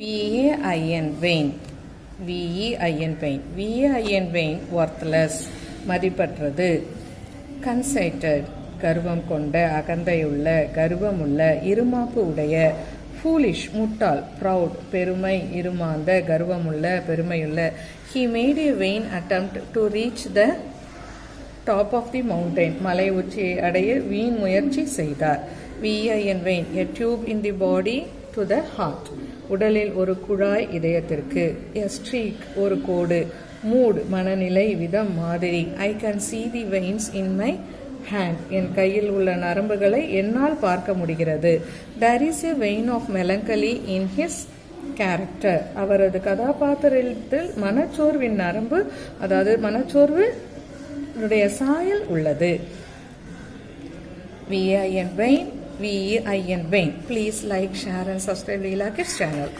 VAIN vein. VEIN vein. VAIN vein worthless. மதிப்பற்றது. Conceited. கர்வம் கொண்ட, அகந்தையுள்ள, கர்வமுள்ள, இருமாப்பு உடைய. Foolish. முட்டாள். Proud. பெருமை, இருமாந்த, கர்வமுள்ள, பெருமையுள்ள. He made a vain attempt to reach the top of the mountain. மலை உச்சியை அடைய வீண் முயற்சி செய்தார். VAIN vein. A tube in the body to the heart. உடலில் ஒரு குழாய் இதயத்திற்கு. A streak. ஒரு கோடு. Mood. மனநிலை, விதம், மாதிரி. I can see the veins in my hand. என் கையில் உள்ள நரம்புகளை என்னால் பார்க்க முடிகிறது. There is a vein of melancholy in his character. அவரது கதாபாத்திரத்தில் மனச்சோர்வின் நரம்பு, அதாவது மனச்சோர்வு சாயல் உள்ளது. VAIN vein. VEIN vein. Please like, share and subscribe Leela Kids channel.